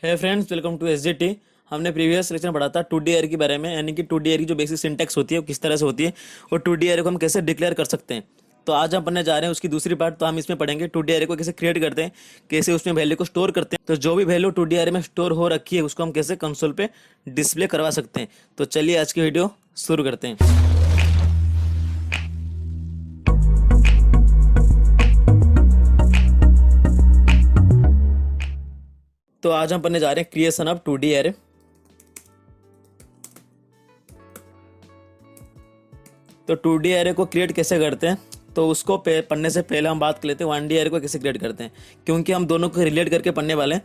है friends, welcome to SGT. हमने previous lecture में पढ़ा था 2D एरे के बारे में, यानी कि 2D एरे की जो बेसिक सिंटैक्स होती है वो किस तरह से होती है और 2D एरे को हम कैसे डिक्लेयर कर सकते हैं। तो आज हम पढ़ने जा रहे हैं उसकी दूसरी पार्ट। तो हम इसमें पढ़ेंगे 2D एरे को कैसे क्रिएट करते हैं, कैसे उसमें वैल्यू को स्टोर करते हैं। तो जो भी वैल्यू 2D एरे में स्टोर हो रखी है उसको हम कैसे कंसोल पे डिस्प्ले करवा सकते हैं। तो चलिए आज की वीडियो शुरू करते हैं। तो आज हम पढ़ने जा रहे हैं क्रिएशन ऑफ 2D एरे। तो 2D एरे को क्रिएट कैसे करते हैं, तो उसको पढ़ने से पहले हम बात कर लेते हैं 1D एरे को कैसे क्रिएट करते हैं, क्योंकि हम दोनों को रिलेट करके पढ़ने वाले हैं।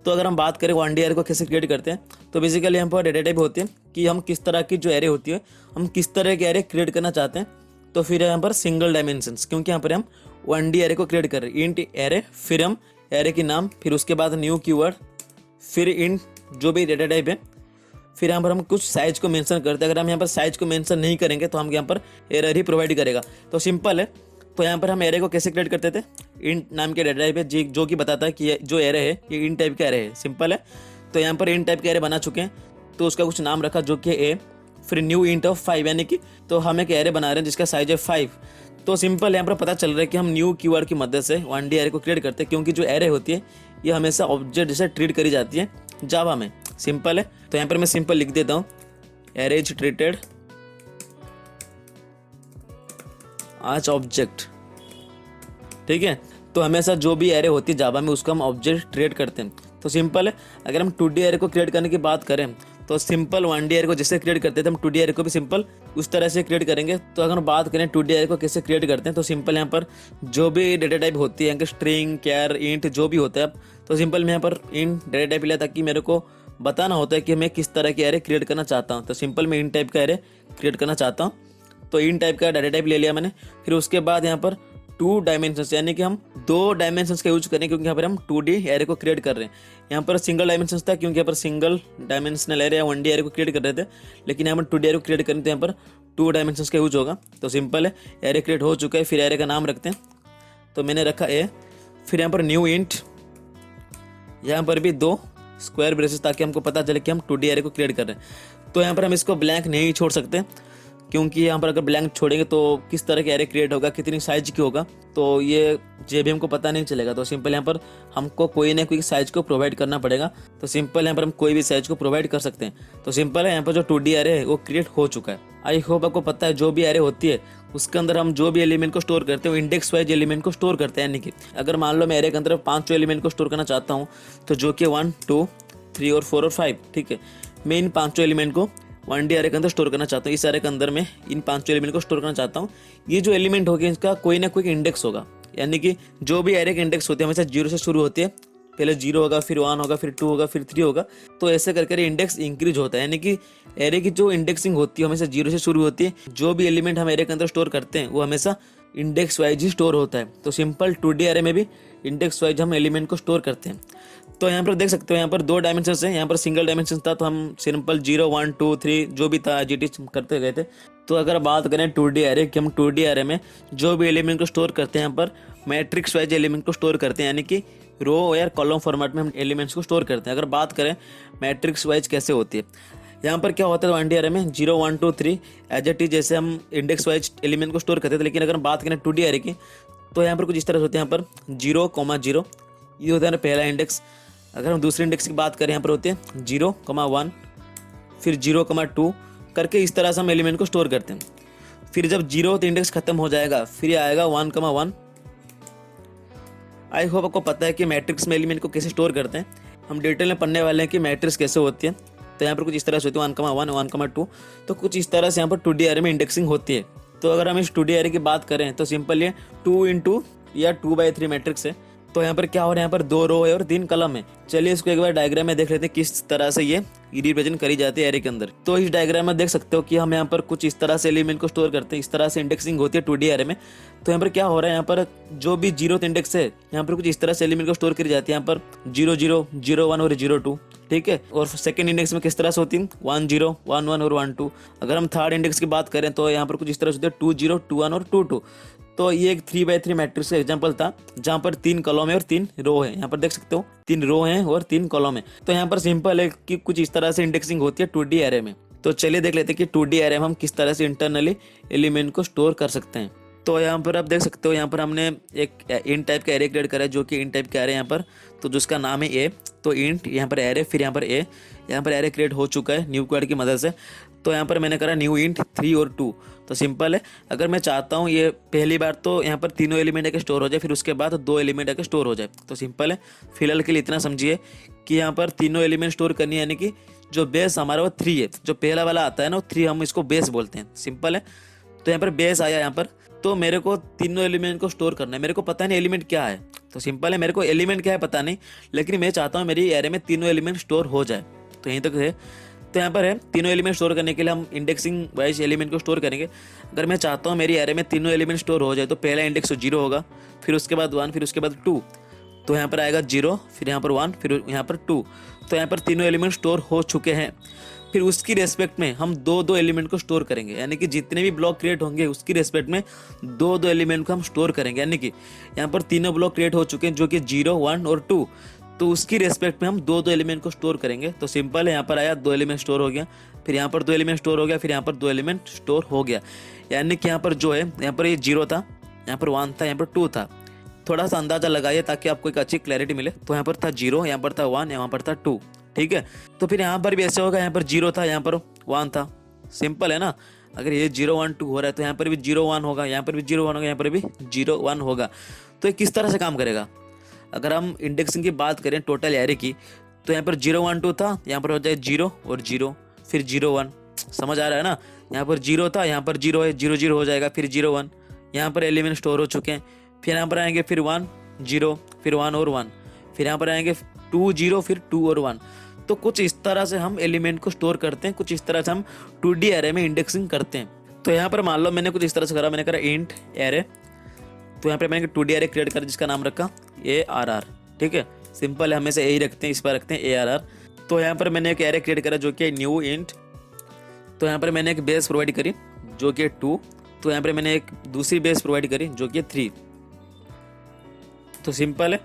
तो अगर हम बात करें 1D एरे को कैसे क्रिएट करते हैं, तो बेसिकली हम पर डेटा टाइप होती है कि हम किस तरह की जो एरे होती है, हम किस तरह के एरे क्रिएट करना चाहते हैं। तो फिर यहाँ पर सिंगल डायमेंशंस, क्योंकि यहाँ पर हम 1D एरे को क्रिएट कर रहे हैं। इंट एरे, फिर हम एरे की नाम, फिर उसके बाद न्यू कीवर्ड, फिर इंट जो भी डेटा टाइप है, फिर यहाँ पर हम कुछ साइज को मेंशन करते हैं। अगर हम यहाँ पर साइज को मेंशन नहीं करेंगे तो हम यहाँ पर एरर ही प्रोवाइड करेगा। तो सिंपल है। तो यहाँ पर हम एरे को कैसे क्रिएट करते थे, इंट नाम के डेटा टाइप है जो कि बताता है कि ये जो एरे है ये इंट टाइप का एरे है। सिंपल है। तो यहाँ पर इंट टाइप के एरे बना चुके हैं, तो उसका कुछ नाम रखा जो कि ए, फिर न्यू इंट ऑफ 5, यानी कि तो हम एक एरे बना रहे हैं जिसका साइज है 5। तो सिंपल यहाँ पर पता चल रहा है कि हम न्यू कीवर्ड की मदद से 1D एरे को क्रिएट करते हैं, क्योंकि जो एरे होती है ये हमेशा ऑब्जेक्ट जैसे ट्रीट करी जाती है जावा में। सिंपल है। तो यहाँ पर मैं सिंपल लिख देता हूँ, एरे इज ट्रीटेड आज ऑब्जेक्ट। ठीक है। तो हमेशा जो भी एरे होती है जावा में उसको हम ऑब्जेक्ट क्रिएट करते हैं। तो सिंपल है। अगर हम 2D एरे को क्रिएट करने की बात करें तो सिंपल 1D एरे को जैसे क्रिएट करते थे हम 2D एरे को भी सिंपल उस तरह से क्रिएट करेंगे। तो अगर हम बात करें 2D एरे को कैसे क्रिएट करते हैं, तो सिंपल यहाँ पर जो भी डेटा टाइप होती है, स्ट्रिंग, कैर, इंट जो भी होता है, तो सिंपल मैं यहाँ पर इंट डेटा टाइप लिया ताकि मेरे को बताना होता है कि मैं किस तरह के एरे क्रिएट करना चाहता हूँ। तो सिंपल मैं इंट टाइप का एरे क्रिएट करना चाहता हूँ, तो इंट टाइप का डाटा टाइप ले लिया मैंने। फिर उसके बाद यहाँ पर 2 डायमेंशंस, यानी कि हम 2 डायमेंशंस का यूज करें, क्योंकि यहाँ पर हम 2D एरे को क्रिएट कर रहे हैं। यहाँ पर सिंगल डायमेंशंस था क्योंकि यहाँ पर सिंगल डायमेंशनल एरे या 1D एरे को क्रिएट कर रहे थे, लेकिन यहाँ पर 2D एरे को क्रिएट करने तो यहाँ पर 2 डायमेंशंस का यूज होगा। तो सिंपल है, एरे क्रिएट हो चुका है। फिर एरे का नाम रखते हैं, तो मैंने रखा ए। फिर यहाँ पर न्यू इंट, यहाँ पर भी 2 स्क्वायर ब्रेसेस, ताकि हमको पता चले कि हम 2D एरे को क्रिएट कर रहे हैं। तो यहाँ पर हम इसको ब्लैंक नहीं छोड़ सकते, क्योंकि यहाँ पर अगर ब्लैंक छोड़ेंगे तो किस तरह के एरे क्रिएट होगा, कितनी साइज की होगा, तो ये JVM को पता नहीं चलेगा। तो सिंपल यहाँ पर हमको कोई ना कोई साइज को प्रोवाइड करना पड़ेगा। तो सिंपल यहाँ पर हम कोई भी साइज को प्रोवाइड कर सकते हैं। तो सिंपल है, यहाँ पर जो 2D एरे है वो क्रिएट हो चुका है। आई होप आपको पता है जो भी एरे होती है उसके अंदर हम जो भी एलिमेंट को स्टोर करते हैं वो इंडेक्स वाइज एलिमेंट को स्टोर करते हैं। यानी कि अगर मान लो मैं एरे के अंदर 5 एलिमेंट को स्टोर करना चाहता हूँ, तो जो कि 1, 2, 3 और 4 और 5, ठीक है, मैं इन 5 एलिमेंट को 1D एरे के अंदर स्टोर करना चाहता हूँ। इस एरे के अंदर मैं इन 5 एलिमेंट को स्टोर करना चाहता हूँ। ये जो एलिमेंट होगी इसका कोई ना कोई इंडेक्स होगा, यानी कि जो भी एरे के इंडेक्स होते हैं हमेशा 0 से शुरू होती है। पहले 0 होगा, फिर 1 होगा, फिर 2 होगा, फिर 3 होगा। तो ऐसे करके इंडेक्स इंक्रीज होता है, यानी कि एरे की जो इंडेक्सिंग होती है हमेशा 0 से शुरू होती है। जो भी एलिमेंट हम एरे के अंदर स्टोर करते हैं वो हमेशा इंडेक्स वाइज ही स्टोर होता है। तो सिंपल 2D एरे में भी इंडेक्स वाइज हम एलिमेंट को स्टोर करते हैं। तो यहाँ पर देख सकते हो यहाँ पर 2 डायमेंशंस है। यहाँ पर सिंगल डायमेंशन था तो हम सिंपल 0, 1, 2, 3 जो भी था GT करते गए थे। तो अगर बात करें 2D एरे कि हम 2D एरे में जो भी एलिमेंट को स्टोर करते हैं, यहाँ पर मैट्रिक्स वाइज एलिमेंट को स्टोर करते हैं, यानी कि रो या कॉलम फॉर्मेट में हम एलिमेंट्स को स्टोर करते हैं। अगर बात करें मैट्रिक्स वाइज कैसे होती है, यहाँ पर क्या होता है 1D एरे में 0, 1, 2, 3 एज इट इज जैसे हम इंडेक्स वाइज एलिमेंट को स्टोर करते थे। लेकिन अगर बात करें 2D एरे की, तो यहाँ पर कुछ इस तरह से होते हैं। यहाँ पर 0, 0 ये होता है पहला इंडेक्स। अगर हम दूसरे इंडेक्स की बात करें, यहाँ पर होते हैं 0, 1, फिर 0, 2 करके इस तरह से हम एलिमेंट को स्टोर करते हैं। फिर जब 0 इंडेक्स खत्म हो जाएगा फिर आएगा 1, 1। आई होप आपको पता है कि मैट्रिक्स में एलिमेंट को कैसे स्टोर करते हैं। हम डिटेल में पढ़ने वाले हैं कि मैट्रिक्स कैसे होती है। तो यहाँ पर कुछ इस तरह से होती है 1, 1, 1, 2। तो कुछ इस तरह से यहाँ पर 2D एरे में इंडेक्सिंग होती है। तो अगर हम इस 2D एरे की बात करें तो सिंपल ये 2 × या 2/3 मैट्रिक्स है। तो यहाँ पर क्या हो रहा है, यहाँ पर 2 रो है और 3 कलम है। चलिए इसको एक बार डायग्राम में देख लेते हैं किस तरह से ये रिप्रेजेंट करी जाती है एरे के अंदर। तो इस डायग्राम में देख सकते हो कि हम यहाँ पर कुछ इस तरह से एलिमेंट को स्टोर करते हैं, इस तरह से इंडेक्सिंग होती है 2D एरे में। तो यहाँ पर क्या हो रहा है, यहाँ पर जो भी 0th इंडेक्स है यहाँ पर कुछ इस तरह से एलिमेंट को स्टोर करी जाती है। यहाँ पर 0, 0, 0, 1 और 0, 2 ठीक है। और सेकंड इंडेक्स में किस तरह से होती है 1 0 1 1 और 1 2। अगर हम थर्ड इंडेक्स की बात करें तो यहाँ पर कुछ इस तरह से होती है 2 0 2 1 और 2 2। तो ये एक 3x3 मैट्रिक्स का एग्जाम्पल था जहाँ पर 3 कॉलम है और 3 रो है। यहाँ पर देख सकते हो 3 रो हैं और 3 कॉलम है। तो यहाँ पर सिंपल है कि कुछ इस तरह से इंडेक्सिंग होती है 2D एरे में। तो चलिए देख लेते हैं कि 2D एरे में हम किस तरह से इंटरनली एलिमेंट को स्टोर कर सकते हैं। तो यहाँ पर आप देख सकते हो यहाँ पर हमने एक इंट टाइप का एरे क्रिएट करा है जो कि इंट टाइप का एरे यहाँ पर, तो जिसका नाम है ए। तो इंट यहाँ पर एरे, फिर यहाँ पर ए, यहाँ पर एरे क्रिएट हो चुका है न्यू क्वेड की मदद से। तो यहाँ पर मैंने करा न्यू इंट 3 और 2। तो सिंपल है, अगर मैं चाहता हूँ ये पहली बार तो यहाँ पर तीनों एलिमेंट आके स्टोर हो जाए, फिर उसके बाद 2 एलिमेंट आके स्टोर हो जाए। तो सिंपल है, फिलहाल के लिए इतना समझिए कि यहाँ पर तीनों एलिमेंट स्टोर करनी है, यानी कि जो बेस हमारा वो 3 है। जो पहला वाला आता है ना वो 3, हम इसको बेस बोलते हैं। सिंपल है, तो यहाँ पर बेस आया यहाँ पर, तो मेरे को तीनों एलिमेंट को स्टोर करना है। मेरे को पता नहीं एलिमेंट क्या है, तो सिंपल है, मेरे को एलिमेंट क्या है पता नहीं, लेकिन मैं चाहता हूँ मेरी एरे में तीनों एलिमेंट स्टोर हो जाए। तो यहीं तक है। तो यहाँ पर है तीनों एलिमेंट स्टोर करने के लिए हम इंडेक्सिंग वाइज एलिमेंट को स्टोर करेंगे। अगर मैं चाहता हूँ मेरी एरे में तीनों एलिमेंट स्टोर हो जाए तो पहला इंडेक्स 0 होगा, फिर उसके बाद 1, फिर उसके बाद 2। तो यहाँ पर आएगा 0, फिर यहाँ पर 1, फिर यहाँ पर 2। तो यहाँ पर तीनों एलिमेंट स्टोर हो चुके हैं। फिर उसकी रेस्पेक्ट में हम 2 एलिमेंट को स्टोर करेंगे, यानी कि जितने भी ब्लॉक क्रिएट होंगे उसकी रेस्पेक्ट में 2 एलिमेंट को हम स्टोर करेंगे। यानी कि यहाँ पर तीनों ब्लॉक क्रिएट हो चुके हैं जो कि 0 1 और 2, तो उसकी रेस्पेक्ट में हम 2 एलिमेंट को स्टोर करेंगे। तो सिंपल है, यहाँ पर आया 2 एलिमेंट स्टोर हो गया, फिर यहाँ पर 2 एलिमेंट स्टोर हो गया, फिर यहाँ पर 2 एलिमेंट स्टोर हो गया। यानी कि यहाँ पर जो है, यहाँ पर ये 0 था, यहाँ पर 1 था, यहाँ पर 2 था। थोड़ा सा अंदाजा लगाइए ताकि आपको एक अच्छी क्लैरिटी मिले। तो यहाँ पर था 0, यहाँ पर था 1, यहाँ पर था 2, ठीक है। तो फिर यहाँ पर भी ऐसे होगा, यहाँ पर 0 था, यहाँ पर 1 था। सिंपल है ना, अगर ये 0 1 2 हो रहा है तो यहाँ पर भी 0 1 होगा, यहाँ पर भी 0 1 होगा, यहाँ पर भी 0 1 होगा। तो ये किस तरह से काम करेगा? अगर हम इंडेक्सिंग की बात करें टोटल एरे की, तो यहाँ पर 0 1 2 था, यहाँ पर हो जाए 0 और 0, फिर 0 1। समझ आ रहा है ना? यहाँ पर 0 था, यहाँ पर 0 है, 0 0 हो जाएगा, फिर 0 1। यहाँ पर एलिमेंट स्टोर हो चुके हैं। फिर यहाँ पर आएंगे फिर 1 0, फिर 1 और 1, फिर यहाँ पर आएंगे 2 0, फिर 2 और 1। तो कुछ इस तरह से हम एलिमेंट को स्टोर करते हैं, कुछ इस तरह से हम 2D एरे में इंडेक्सिंग करते हैं। तो यहाँ पर मान लो मैंने कुछ इस तरह से करा, मैंने करा इंट एरे। तो यहाँ पर मैंने 2D एरे क्रिएट करा जिसका नाम रखा ARR, ठीक है। सिंपल है, हमेशा यही रखते हैं, इस पर रखते हैं ARR। तो यहाँ पर मैंने एक एरे क्रिएट करा जो कि न्यू इंट। तो यहाँ पर मैंने एक बेस प्रोवाइड करी जो कि 2। तो यहाँ पर मैंने एक दूसरी बेस प्रोवाइड करी जो कि 3। तो सिंपल है,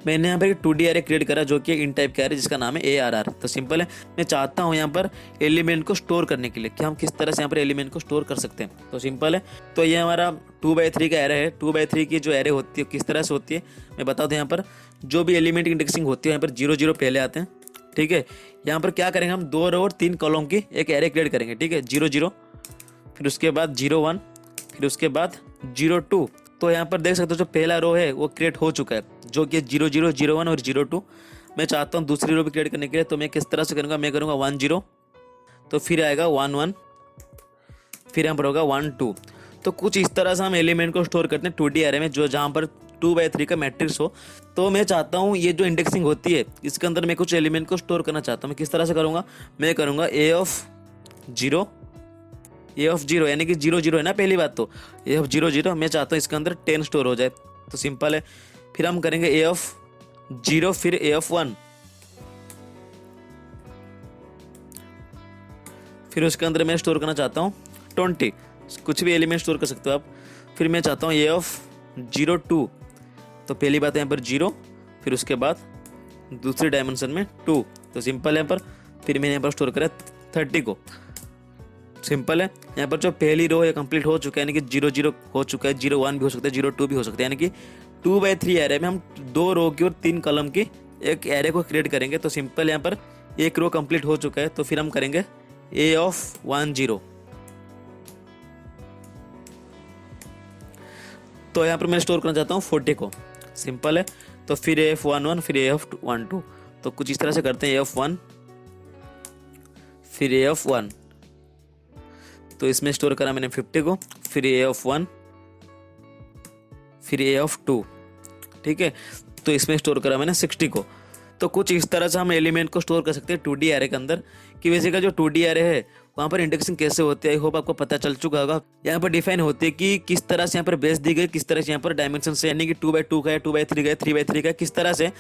मैंने यहाँ पर 2D एरे क्रिएट करा जो कि इन टाइप का एरे जिसका नाम है ARR। तो सिंपल है, मैं चाहता हूँ यहाँ पर एलिमेंट को स्टोर करने के लिए कि हम किस तरह से यहाँ पर एलिमेंट को स्टोर कर सकते हैं। तो सिंपल है, तो ये हमारा 2x3 का एरे है। 2x3 की जो एरे होती है किस तरह से होती है मैं बता दूँ। यहाँ पर जो भी एलिमेंट इंडेक्सिंग होती है यहाँ पर 0 0 पहले आते हैं, ठीक है। यहाँ पर क्या करेंगे, हम 2 रो और 3 कॉलम की एक एरे क्रिएट करेंगे, ठीक है। 0 0, फिर उसके बाद 0 1, फिर उसके बाद 0 2। तो यहाँ पर देख सकते हो जो पहला रो है वो क्रिएट हो चुका है जो कि 0 0 0 1 और 0 2। मैं चाहता हूँ दूसरी रो भी क्रिएट करने के लिए, तो मैं किस तरह से करूँगा, मैं करूँगा 1 0, तो फिर आएगा 1 1, फिर यहाँ पर होगा 1 2। तो कुछ इस तरह से हम एलिमेंट को स्टोर करते हैं 2D एरे में, जो जहाँ पर 2x3 का मैट्रिक्स हो। तो मैं चाहता हूँ ये जो इंडेक्सिंग होती है इसके अंदर मैं कुछ एलिमेंट को स्टोर करना चाहता हूँ। मैं किस तरह से करूँगा, मैं करूँगा A ऑफ 0, यानी कि 0 0 है ना पहली बात। तो A ऑफ 0 0 मैं चाहता हूँ इसके अंदर 10 स्टोर हो जाए। तो सिंपल है, फिर हम करेंगे A ऑफ 0, फिर A ऑफ 1, फिर उसके अंदर मैं स्टोर करना चाहता हूँ 20, कुछ भी एलिमेंट स्टोर कर सकते हो आप। फिर मैं चाहता हूँ A ऑफ 0 2, तो पहली बात है यहाँ पर 0, फिर उसके बाद दूसरी डायमेंशन में 2। तो सिंपल है, यहाँ पर फिर मैंने यहाँ पर स्टोर करा 30 को। सिंपल है, यहाँ पर जो पहली रो है कंप्लीट हो चुका है, यानी कि 0 0 हो चुका है, 0 1 भी हो सकता है, 0 2 भी हो सकता है। यानी कि 2x3 एरे में हम 2 रो की और 3 कॉलम की एक एरे को क्रिएट करेंगे। तो सिंपल यहाँ पर एक रो कंप्लीट हो चुका है, तो फिर हम करेंगे A ऑफ 1 0। तो यहाँ पर मैं स्टोर करना चाहता हूँ 40 को। सिंपल है, तो फिर A ऑफ 1 1, फिर A ऑफ 1 2। तो कुछ इस तरह से करते हैं, A ऑफ 1, फिर A ऑफ 1। तो इसमें स्टोर करा मैंने 50 को, फिर A ऑफ 1, फिर A ऑफ 2, ठीक है। तो इसमें स्टोर करा मैंने 60 को। तो कुछ इस तरह से हम एलिमेंट को स्टोर कर सकते हैं 2D एरे के अंदर। कि वैसे का जो 2D एरे है वहाँ पर इंडेक्सिंग कैसे होती है, आई होप आपको पता चल चुका होगा। यहाँ पर डिफाइन होती है कि किस तरह से यहाँ पर बेस दी गई, किस तरह से यहाँ पर डायमेंशन से, यानी कि 2x2 का है, 2x3 का है, 3x3 का है, किस तरह से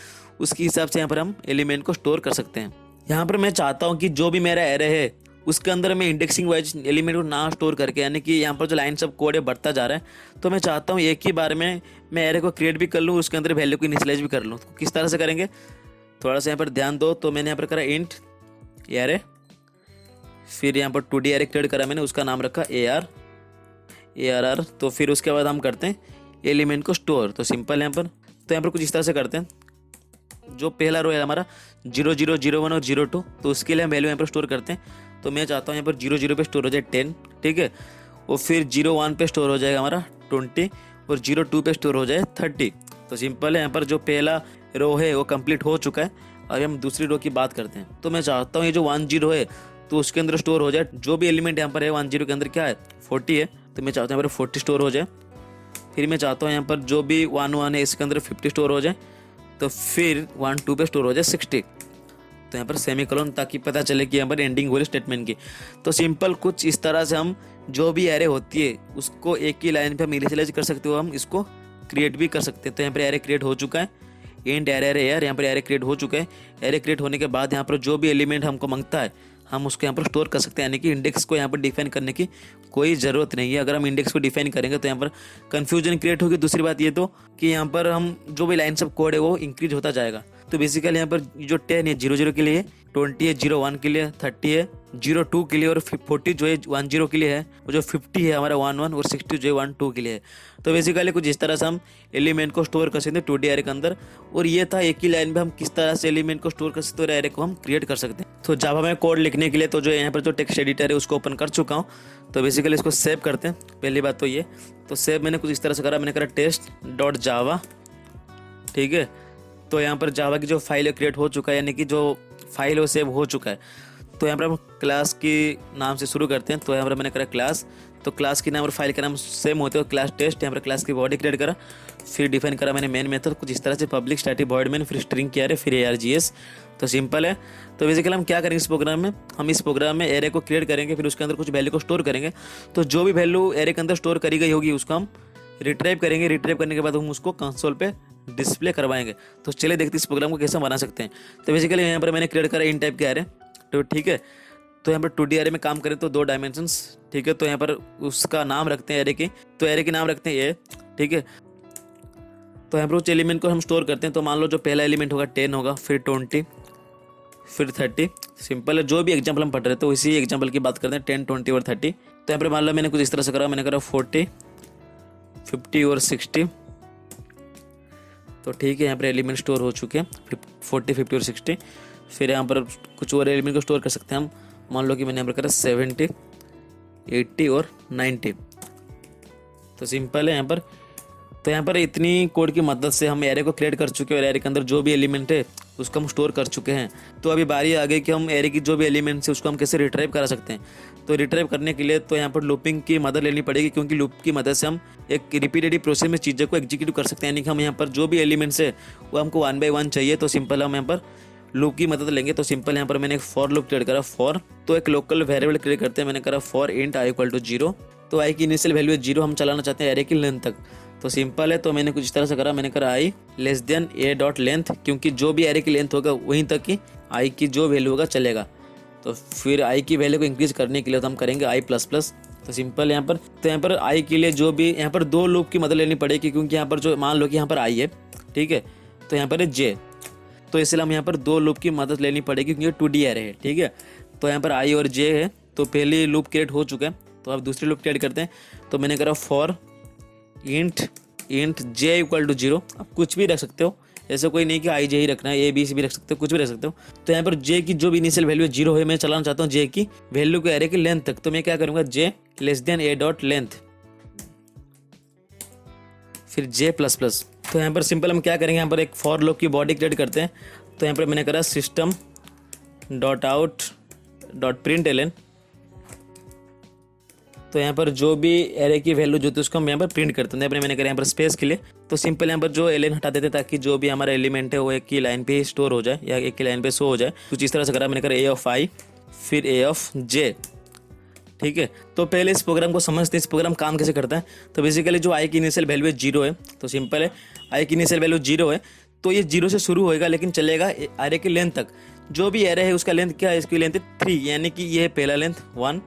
उसके हिसाब से यहाँ पर हम एलिमेंट को स्टोर कर सकते हैं। यहाँ पर मैं चाहता हूँ कि जो भी मेरा एरे है उसके अंदर मैं इंडेक्सिंग वाइज एलिमेंट को ना स्टोर करके, यानी कि यहाँ पर जो लाइन्स ऑफ कोड है बढ़ता जा रहा है, तो मैं चाहता हूँ एक ही बार में मैं एरे को क्रिएट भी कर लूँ, उसके अंदर वैल्यू को इनिशियलाइज भी कर लूँ। तो किस तरह से करेंगे, थोड़ा सा यहाँ पर ध्यान दो। तो मैंने यहाँ पर करा इंट एरे, फिर यहाँ पर 2D एरे क्रिएट करा मैंने, उसका नाम रखा ARR। तो फिर उसके बाद हम करते हैं एलिमेंट को स्टोर। तो सिंपल यहाँ पर, तो यहाँ पर कुछ इस तरह से करते हैं। जो पहला रो है हमारा 0 0 0 1 और 0 2, तो उसके लिए हम वैल्यू यहाँ पर स्टोर करते हैं। तो मैं चाहता हूँ यहाँ पर 0 0 पे स्टोर हो जाए 10, ठीक है। और फिर 0 1 पे स्टोर हो जाएगा हमारा 20 और 0 2 पे स्टोर हो जाए 30। तो सिंपल है, यहाँ पर जो पहला रो है वो कंप्लीट हो चुका है। अभी हम दूसरी रो की बात करते हैं। तो मैं चाहता हूँ ये जो 1 0 है तो उसके अंदर स्टोर हो जाए जो भी एलिमेंट यहाँ पर है 1 0 के अंदर क्या है 40 है, तो मैं चाहता हूँ यहाँ पर 40 स्टोर हो जाए। फिर मैं चाहता हूँ यहाँ पर जो भी 1 1 है इसके अंदर 50 स्टोर हो जाए। तो फिर 1 2 पे स्टोर हो जाए 60। तो यहाँ पर सेमीकोलन, ताकि पता चले कि यहाँ पर एंडिंग हो रही स्टेटमेंट की। तो सिंपल कुछ इस तरह से हम जो भी एरे होती है उसको एक ही लाइन पे हम इनिशियलाइज कर सकते हो, हम इसको क्रिएट भी कर सकते हैं। तो यहाँ पर एरे क्रिएट हो चुका है, इंट एरे यार, यहाँ पर एरे क्रिएट हो चुका है। एरे क्रिएट होने के बाद यहाँ पर जो भी एलिमेंट हमको मांगता है हम उसको यहाँ पर स्टोर कर सकते हैं, यानी कि इंडेक्स को यहाँ पर डिफाइन करने की कोई ज़रूरत नहीं है। अगर हम इंडेक्स को डिफाइन करेंगे तो यहाँ पर कन्फ्यूजन क्रिएट होगी। दूसरी बात ये तो कि यहाँ पर हम जो भी लाइन्स ऑफ कोड है वो इंक्रीज होता जाएगा। तो बेसिकली यहाँ पर जो 10 है 0 0 के लिए है, 20 है 0 1 के लिए, 30 है 0 2 के लिए, और 40 जो है 1 0 के लिए है, वो जो 50 है हमारा 1 1, और 60 जो है 1 2 के लिए है। तो बेसिकली कुछ इस तरह से हम एलिमेंट को स्टोर कर सकते हैं 2D एरे के अंदर। और ये था एक ही लाइन में हम किस तरह से एलिमेंट को स्टोर कर सकते हैं और एरे को हम क्रिएट कर सकते हैं। तो जावा में कोड लिखने के लिए तो जो यहाँ पर जो टेक्स्ट एडिटर है उसको ओपन कर चुका हूँ। तो बेसिकली इसको सेव करते हैं। पहली बात तो ये, तो सेव मैंने कुछ इस तरह से करा, मैंने करा test.java, ठीक है। तो यहाँ पर जावा की जो फाइल है क्रिएट हो चुका है, यानी कि जो फाइल है वो सेव हो चुका है। तो यहाँ पर हम क्लास की नाम से शुरू करते हैं। तो यहाँ पर मैंने करा क्लास, तो क्लास की नाम और फाइल का नाम सेम होते हो, क्लास टेस्ट। यहाँ पर क्लास की बॉडी क्रिएट करा, फिर डिफाइन करा मैंने मेन मेथड कुछ इस तरह से, पब्लिक स्टैटिक वॉइड मेन, फिर स्ट्रिंग किया है, फिर ARGS। तो सिंपल है। तो बेसिकली हम क्या करेंगे इस प्रोग्राम में, हम इस प्रोग्राम में एरे को क्रिएट करेंगे, फिर उसके अंदर कुछ वैल्यू को स्टोर करेंगे। तो जो भी वैल्यू एरे के अंदर स्टोर करी गई होगी उसको हम रिट्राइव करेंगे। रिट्राइव करने के बाद हम उसको कंसोल पे डिस्प्ले करवाएंगे। तो चलिए देखते हैं इस प्रोग्राम को कैसे बना सकते हैं। तो बेसिकली यहाँ पर मैंने क्रिएट करा इन टाइप के एरे, तो ठीक है। तो यहाँ पर 2D एरे में काम करें तो 2 डायमेंशंस, ठीक है। तो यहाँ पर उसका नाम रखते हैं एरे की, तो एरे के नाम रखते हैं ए, ठीक है। तो यहाँ पर उस एलिमेंट को हम स्टोर करते हैं। तो मान लो जो पहला एलिमेंट होगा 10 होगा, फिर 20, फिर 30। सिंपल है, जो भी एग्जाम्पल हम पढ़ रहे थे तो इसी एग्जाम्पल की बात करते हैं, 10 20 और 30। तो यहाँ पर मान लो मैंने कुछ इस तरह से करा, मैंने करा 40 50 और 60। तो ठीक है, यहाँ पर एलिमेंट स्टोर हो चुके हैं 40 50 और 60। फिर यहाँ पर कुछ और एलिमेंट को स्टोर कर सकते हैं हम। मान लो कि मैंने यहाँ पर करा 70 80 और 90। तो सिंपल है यहाँ पर। तो यहाँ पर इतनी कोड की मदद से हम एरे को क्रिएट कर चुके हैं और एरे के अंदर जो भी एलिमेंट है उसको हम स्टोर कर चुके हैं। तो अभी बारी आ गई कि हम एरे की जो भी एलिमेंट्स है उसको हम कैसे रिट्राइव करा सकते हैं। तो रिट्राइव करने के लिए तो यहाँ पर लूपिंग की मदद लेनी पड़ेगी, क्योंकि लूप की मदद से हम एक रिपीटेटिव प्रोसेस में चीज़ों को एग्जीक्यूट कर सकते हैं। यानी कि हम यहाँ पर जो भी एलिमेंट्स है वो हमको 1 by 1 चाहिए। तो सिंपल हम यहाँ पर लूप की मदद लेंगे। तो सिंपल यहाँ पर मैंने एक फॉर लूप क्रिएट करा, फॉर। तो एक लोकल वेरिएबल क्रिएट करते हैं, मैंने करा फॉर इंट i = 0। तो i की इनिशियल वैल्यू है 0, हम चलाना चाहते हैं एरे की लेंथ तक। तो सिंपल है, तो मैंने कुछ इस तरह से करा, मैंने करा i a.length, क्योंकि जो भी एरे की लेंथ होगा वहीं तक की i की जो वैल्यू होगा चलेगा। तो फिर i की वैल्यू को इंक्रीज करने के लिए तो हम करेंगे i++। तो सिंपल यहाँ पर, तो यहाँ पर i के लिए जो भी यहाँ पर 2 लूप की मदद लेनी पड़ेगी, क्योंकि यहाँ पर जो मान लो कि यहाँ पर i है, ठीक है। तो यहाँ पर है j, तो इसलिए हम यहाँ पर 2 लूप की मदद लेनी पड़ेगी, क्योंकि 2D एरे है, ठीक है। तो यहाँ पर i और j है, तो पहली लूप क्रिएट हो चुका है। तो अब दूसरी लूप क्रिएट करते हैं। तो मैंने करा फॉर इंट j = 0। आप कुछ भी रख सकते हो, ऐसा कोई नहीं कि i j ही रखना है, a b c भी रख सकते हो, कुछ भी रख सकते हो। तो यहाँ पर j की जो भी इनिशियल वैल्यू है 0 है, मैं चलाना चाहता हूँ j की वैल्यू को एरे की लेंथ तक। तो मैं क्या करूँगा, j a.length, फिर j++। तो यहाँ पर सिंपल हम क्या करेंगे, यहाँ पर एक फॉर लूप की बॉडी क्रिएट करते हैं। तो यहाँ पर मैंने करा system.out.println। तो यहाँ पर जो भी एरे की वैल्यू जो थी उसको हम यहाँ पर प्रिंट करते हैं। मैंने करा यहाँ पर स्पेस के लिए, तो सिंपल यहाँ पर जो एलियन हटा देते ताकि जो भी हमारा एलिमेंट है वो एक ही लाइन पे ही स्टोर हो जाए या एक ही लाइन पे शो हो जाए। कुछ इस तरह से करा, मैंने करा a(i) फिर a(j), ठीक है। तो पहले इस प्रोग्राम को समझते हैं, इस प्रोग्राम काम कैसे करता है। तो बेसिकली जो i की इनिशियल वैल्यू है 0 है, तो सिंपल है i की इनिशियल वैल्यू 0 है, तो ये 0 से शुरू होएगा लेकिन चलेगा एरे की लेंथ तक। जो भी एरे है उसका लेंथ क्या है, इसकी लेंथ है 3, यानी कि ये है पहला लेंथ 1,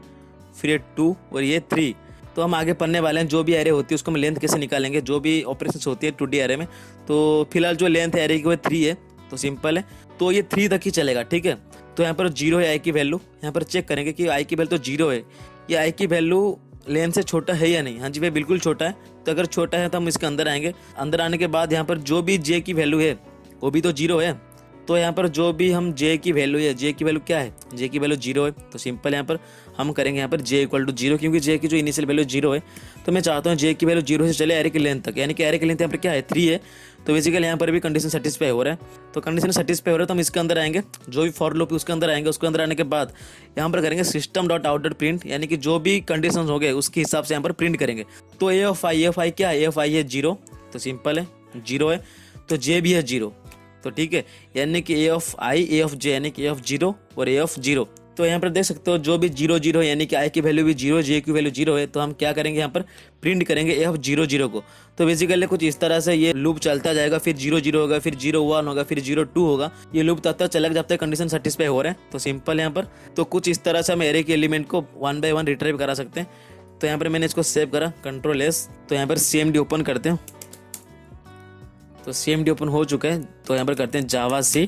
फिर ये 2 और ये 3। तो हम आगे पढ़ने वाले हैं जो भी एरे होती है उसको हम लेंथ कैसे निकालेंगे, जो भी ऑपरेशंस होती है 2D एरे में। तो फिलहाल जो लेंथ एरे की वो 3 है, तो सिंपल है, तो ये 3 तक ही चलेगा, ठीक है। तो यहाँ पर 0 है आई की वैल्यू, यहाँ पर चेक करेंगे कि आई की वैल्यू तो 0 है, ये आई की वैल्यू लेंथ से छोटा है या नहीं। हाँ जी भाई बिल्कुल छोटा है, तो अगर छोटा है तो हम इसके अंदर आएंगे। अंदर आने के बाद यहाँ पर जो भी जे की वैल्यू है वो भी तो 0 है, तो यहाँ पर जो भी हम जे की वैल्यू है, जे की वैल्यू क्या है, जे की वैल्यू 0 है, तो सिंपल यहाँ पर हम करेंगे यहाँ पर जे इक्वल टू 0, क्योंकि जे की जो इनिशियल वैल्यू 0 है, तो मैं चाहता हूँ जे की वैल्यू 0 से चले एरे की लेंथ तक, यानी कि एरे की लेंथ यहाँ पर क्या है 3 है। तो बेसिकली यहाँ पर भी कंडीशन सेटिस्फाई हो रहा है, तो कंडीशन सेटिस्फाई हो रहा है तो हम इसके अंदर आएंगे, जो भी फॉर लूप उसके अंदर आएंगे। उसके अंदर आने के बाद यहाँ पर करेंगे system dot out dot print, यानी कि जो भी कंडीशन हो गए उसके हिसाब से यहाँ पर प्रिंट करेंगे। तो ए ऑफ आई क्या है, ए ऑफ आई है 0, तो सिंपल है 0 है, तो जे भी है 0, तो ठीक है, यानी कि ए ऑफ आई ए ऑफ जे, यानी कि ए ऑफ 0 और ए ऑफ 0। तो यहाँ पर देख सकते हो जो भी 0 0 है, यानी कि आई की वैल्यू भी 0, जे की वैल्यू 0 है, तो हम क्या करेंगे यहाँ पर प्रिंट करेंगे ए ऑफ 0 0 को। तो बेसिकली कुछ इस तरह से ये लूप चलता जाएगा, फिर 0 0 होगा, फिर 0 1 होगा, फिर 0 2 होगा, ये लूप तब तक चलेगा जब तक कंडीशन सेटिस्फाई हो रहे हैं। तो सिंपल यहाँ पर तो कुछ इस तरह से हम एरे के एलिमेंट को 1 बाय 1 रिट्रीव करा सकते हैं। तो यहाँ पर मैंने इसको सेव करा Ctrl+S, तो यहाँ पर CMD ओपन करते हैं, तो CMD ओपन हो चुका है। तो यहाँ पर करते हैं जावा-c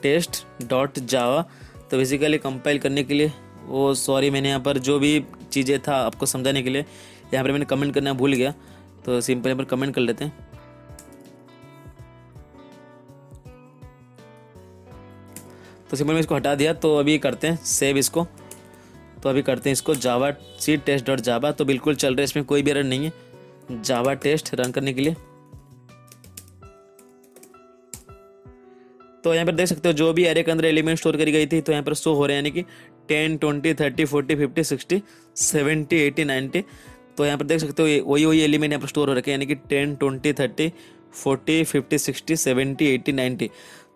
test.java। तो बेसिकली कंपाइल करने के लिए वो सॉरी मैंने यहाँ पर जो भी चीज़ें था आपको समझाने के लिए यहाँ पर मैंने कमेंट करना भूल गया, तो सिंपल यहाँ पर कमेंट कर लेते हैं। तो सिंपल मैं इसको हटा दिया, तो अभी करते हैं सेव इसको। तो अभी करते हैं इसको जावा-c test.java, तो बिल्कुल चल रहा है, इसमें कोई भी एरर नहीं है। जावा टेस्ट रन करने के लिए तो यहाँ पर देख सकते हो जो भी एरे के अंदर एलिमेंट स्टोर करी गई थी, तो यहाँ पर शो हो रहे हैं, यानी कि 10 20 30 40 50 60 70 80 90। तो यहाँ पर देख सकते हो वही एलिमेंट यहाँ पर स्टोर हो रखे हैं, यानी कि 10 20 30 40 50 60 70 80 90।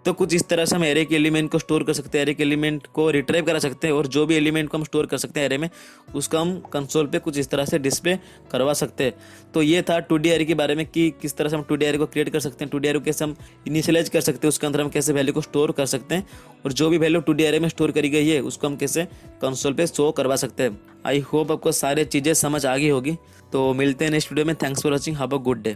तो कुछ इस तरह से हम एरे के एलिमेंट को स्टोर कर सकते हैं, एरे के एलिमेंट को रिट्राइव करा सकते हैं, और जो भी एलिमेंट को हम स्टोर कर सकते हैं एरे में उसका हम कंसोल पे कुछ इस तरह से डिस्प्ले करवा सकते हैं। तो ये था 2D एरे के बारे में कि किस तरह से हम 2D एरे को क्रिएट कर सकते हैं, 2D एरे को कैसे हम इनिशियलाइज कर सकते हैं, उसके अंदर हम कैसे वैल्यू को स्टोर कर सकते हैं, और जो भी वैल्यू 2D एरे में स्टोर करी गई है उसको हम कैसे कंसोल पे शो करवा सकते हैं। आई होप आपको सारी चीज़ें समझ आ गई होगी। तो मिलते हैं नेक्स्ट वीडियो में। Thanks for watching, have a good day.